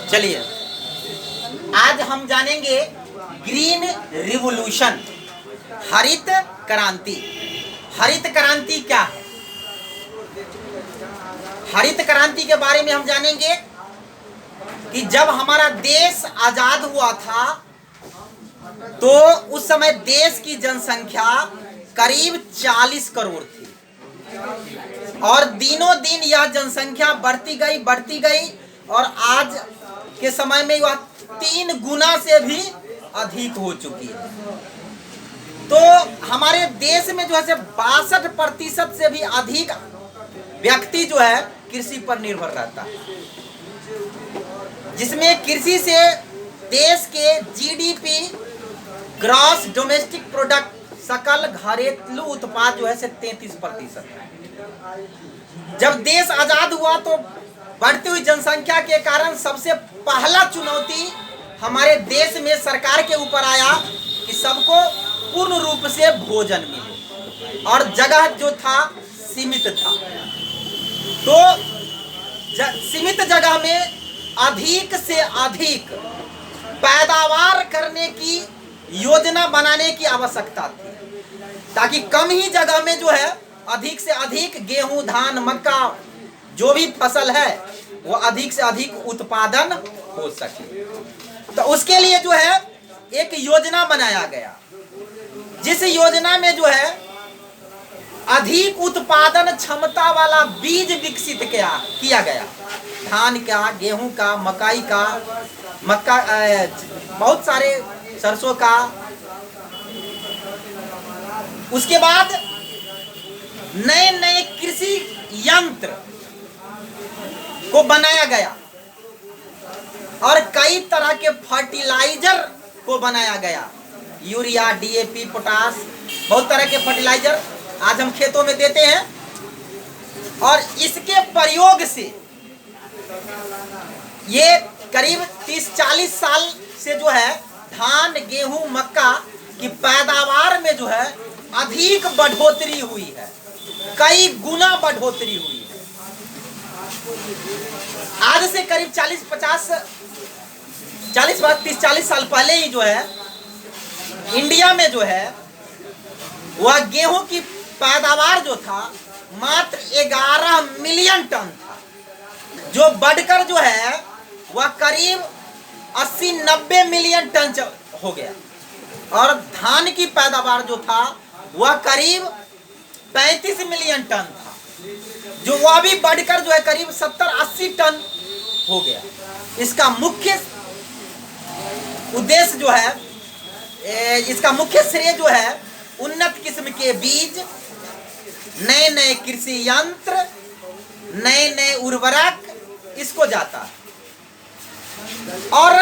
चलिए आज हम जानेंगे ग्रीन रिवॉल्यूशन, हरित क्रांति। हरित क्रांति क्या है? हरित क्रांति के बारे में हम जानेंगे कि जब हमारा देश आजाद हुआ था तो उस समय देश की जनसंख्या करीब 40 करोड़ थी और दिनों दिन यह जनसंख्या बढ़ती गई और आज के समय में वह 3 गुना से भी अधिक हो चुकी है। तो हमारे देश में जो है 62% से भी अधिक व्यक्ति जो है कृषि पर निर्भर रहता है, जिसमें कृषि से देश के जीडीपी ग्रॉस डोमेस्टिक प्रोडक्ट सकल घरेलू उत्पाद जो है 33% है। जब देश आजाद हुआ तो बढ़ती हुई जनसंख्या के कारण सबसे पहला चुनौती हमारे देश में सरकार के ऊपर आया कि सबको पूर्ण रूप से भोजन मिले और जगह जो था सीमित था। तो सीमित जगह में अधिक से अधिक पैदावार करने की योजना बनाने की आवश्यकता थी, ताकि कम ही जगह में जो है अधिक से अधिक गेहूं, धान, मक्का जो भी फसल है वो अधिक से अधिक उत्पादन हो सके। तो उसके लिए जो है एक योजना बनाया गया, जिस योजना में जो है अधिक उत्पादन क्षमता वाला बीज विकसित किया गया। धान का, गेहूं का, मकई का, बहुत सारे सरसों का। उसके बाद नए नए कृषि यंत्र को बनाया गया और कई तरह के फर्टिलाइजर को बनाया गया। यूरिया, डीएपी, पोटास, बहुत तरह के फर्टिलाइजर आज हम खेतों में देते हैं और इसके प्रयोग से ये करीब 30-40 साल से जो है धान, गेहूं, मक्का की पैदावार में जो है अधिक बढ़ोतरी हुई है, कई गुना बढ़ोतरी हुई है। आज से करीब 40 साल पहले ही जो है इंडिया में जो है वह गेहूं की पैदावार जो था मात्र 11 मिलियन टन था, जो बढ़कर जो है वह करीब 80-90 मिलियन टन हो गया। और धान की पैदावार जो था वह करीब 35 मिलियन टन था, जो वह भी बढ़कर जो है करीब 70-80 टन हो गया। इसका मुख्य उद्देश्य जो है, इसका मुख्य श्रेय जो है उन्नत किस्म के बीज, नए नए कृषि यंत्र, नए नए उर्वरक इसको जाता है। और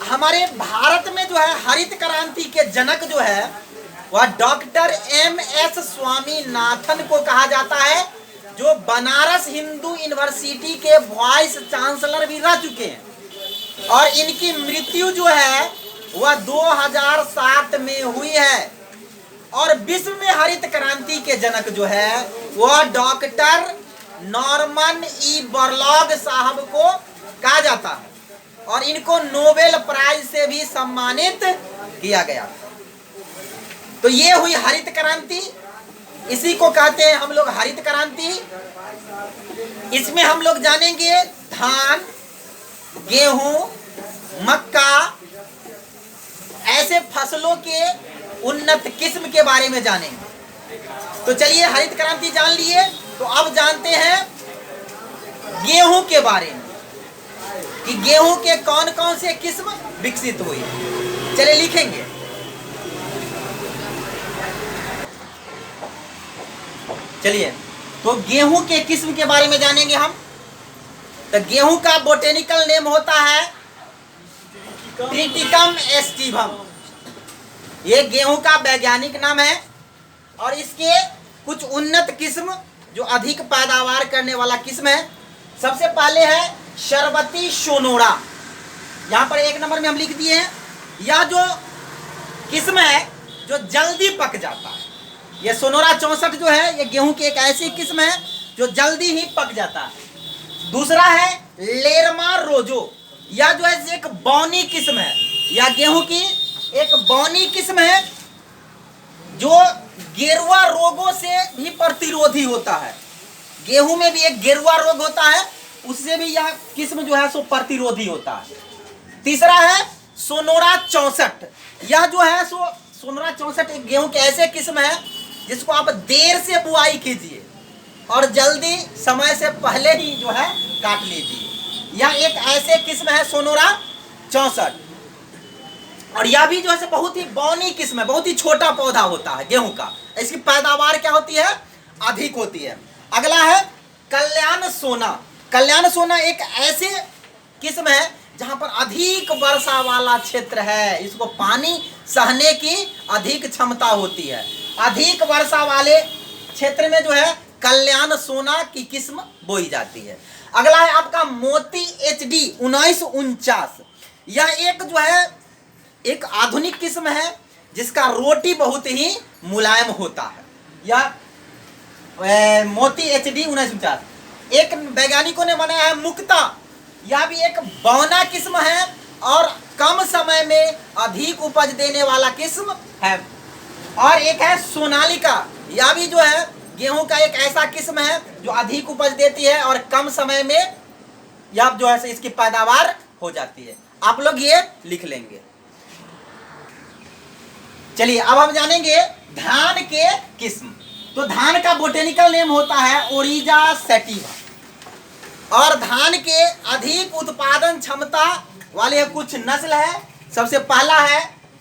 हमारे भारत में जो है हरित क्रांति के जनक जो है वह डॉक्टर एम.एस. स्वामीनाथन को कहा जाता है, जो बनारस हिंदू यूनिवर्सिटी के वाइस चांसलर भी रह चुके हैं और इनकी मृत्यु जो है वह 2007 में हुई है। और विश्व में हरित क्रांति के जनक जो है वह डॉक्टर नॉर्मन ई बोरलॉग साहब को कहा जाता है और इनको नोबेल प्राइज से भी सम्मानित किया गया। तो ये हुई हरित क्रांति, इसी को कहते हैं हम लोग हरित क्रांति। इसमें हम लोग जानेंगे धान, गेहूं, मक्का, ऐसे फसलों के उन्नत किस्म के बारे में जानेंगे। तो चलिए हरित क्रांति जान लिए, तो अब जानते हैं गेहूं के बारे में कि गेहूं के कौन कौन से किस्म विकसित हुई। चलिए लिखेंगे। चलिए तो गेहूं के किस्म के बारे में जानेंगे हम। तो गेहूं का बोटेनिकल नेम होता है ट्रिटिकम एस्टिवम, ये गेहूं का वैज्ञानिक नाम है। और इसके कुछ उन्नत किस्म जो अधिक पैदावार करने वाला किस्म है, सबसे पहले है शरबती सोनोरा। यहाँ पर 1 नंबर में हम लिख दिए हैं। यह जो किस्म है जो जल्दी पक जाता है, ये सोनोरा 64 जो है ये गेहूं की एक ऐसी किस्म है जो जल्दी ही पक जाता है। दूसरा है लेरमा रोजो, यह जो है एक बौनी किस्म है, या गेहूं की एक बौनी किस्म है जो गेरुआ रोगों से भी प्रतिरोधी होता है। गेहूं में भी एक गेरुआ रोग होता है, उससे भी यह किस्म जो है सो प्रतिरोधी होता है। तीसरा है सोनोरा 64। यह जो है सो सोनोरा 64 एक गेहूं के ऐसे किस्म है जिसको आप देर से बुआई कीजिए और जल्दी समय से पहले ही जो है काट लीजिए। यह एक ऐसे किस्म है सोनोरा 64, और यह भी जो है बहुत ही बौनी किस्म है, बहुत ही छोटा पौधा होता है गेहूं का। इसकी पैदावार क्या होती है? अधिक होती है। अगला है कल्याण सोना। कल्याण सोना एक ऐसे किस्म है जहां पर अधिक वर्षा वाला क्षेत्र है, इसको पानी सहने की अधिक क्षमता होती है। अधिक वर्षा वाले क्षेत्र में जो है कल्याण सोना की किस्म बोई जाती है। अगला है आपका मोती HD 1949। यह एक जो है एक आधुनिक किस्म है जिसका रोटी बहुत ही मुलायम होता है। यह मोती HD 1949 एक वैज्ञानिकों ने बनाया है मुक्ता। यह भी एक बौना किस्म है और कम समय में अधिक उपज देने वाला किस्म है। और एक है सोनालिका। यह भी जो है गेहूं का एक ऐसा किस्म है जो अधिक उपज देती है और कम समय में यह जो है इसकी पैदावार हो जाती है। आप लोग ये लिख लेंगे। चलिए अब हम जानेंगे धान के किस्म। तो धान का बोटेनिकल नेम होता है ओरिजा सैटिवा, और धान के अधिक उत्पादन क्षमता वाले कुछ नस्ल है। सबसे पहला है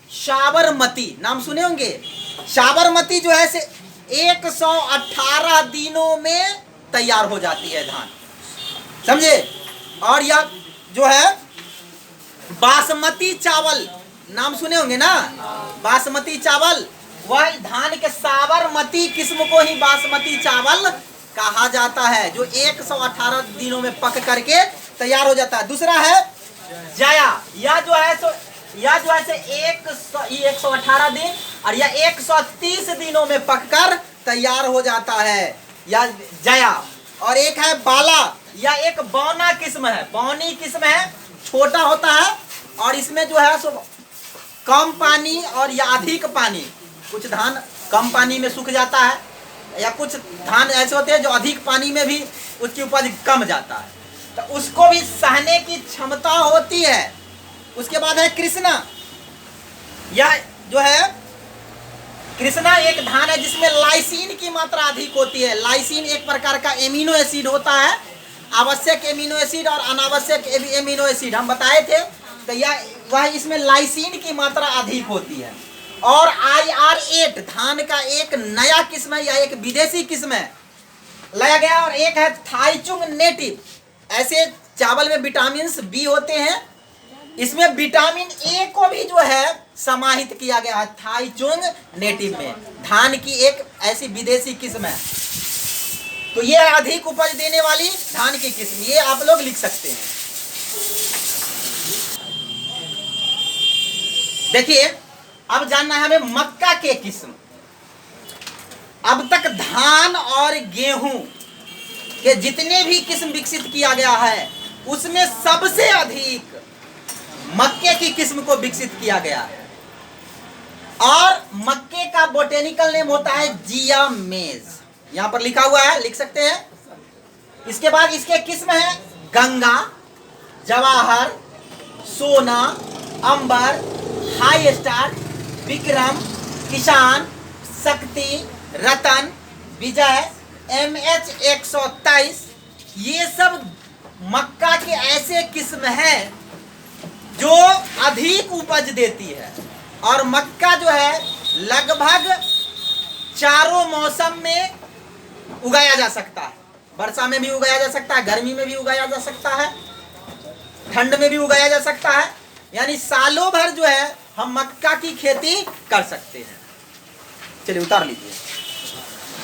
साबरमती, नाम सुने होंगे। साबरमती जो है 118 दिनों में तैयार हो जाती है धान, समझे। और यह जो है बासमती चावल, नाम सुने होंगे ना, बासमती चावल। वह धान के साबरमती किस्म को ही बासमती चावल कहा जाता है, जो 118 दिनों में पक करके तैयार हो जाता है। दूसरा है जया। यह जो है 118 दिन और यह 130 दिनों में पककर तैयार हो जाता है, यह जया। और एक है बाला। यह एक बौना किस्म है, बौनी किस्म है, छोटा होता है और इसमें जो है सो कम पानी और या अधिक पानी। कुछ धान कम पानी में सूख जाता है, या कुछ धान ऐसे होते हैं जो अधिक पानी में भी उसकी उपज कम जाता है, तो उसको भी सहने की क्षमता होती है। उसके बाद है कृष्णा। यह जो है कृष्णा एक धान है जिसमें लाइसिन की मात्रा अधिक होती है। लाइसिन एक प्रकार का एमिनो एसिड होता है, आवश्यक एमिनो एसिड और अनावश्यक एमिनो एसिड हम बताए थे। तो यह वह इसमें लाइसिन की मात्रा अधिक होती है। और IR8 धान का एक नया किस्म है, या एक विदेशी किस्म है लाया गया। और एक है थाईचुंग नेटिव। ऐसे चावल में विटामिन B होते हैं, इसमें विटामिन A को भी जो है समाहित किया गया है थाईचुंग नेटिव में। धान की एक ऐसी विदेशी किस्म है। तो ये अधिक उपज देने वाली धान की किस्म, ये आप लोग लिख सकते हैं। देखिए अब जानना है हमें मक्का के किस्म। अब तक धान और गेहूं के जितने भी किस्म विकसित किया गया है उसमें सबसे अधिक मक्के की किस्म को विकसित किया गया है। और मक्के का बोटेनिकल नेम होता है जिया मेज, यहां पर लिखा हुआ है, लिख सकते हैं। इसके बाद इसके किस्म है गंगा, जवाहर, सोना, अंबर, हाई स्टार, विक्रम, किसान, शक्ति, रतन, विजय, MH 123। ये सब मक्का के ऐसे किस्म है जो अधिक उपज देती है। और मक्का जो है लगभग चारों मौसम में उगाया जा सकता है। वर्षा में भी उगाया जा सकता है, गर्मी में भी उगाया जा सकता है, ठंड में भी उगाया जा सकता है। यानी सालों भर जो है हम मक्का की खेती कर सकते हैं। चलिए उतार लीजिए।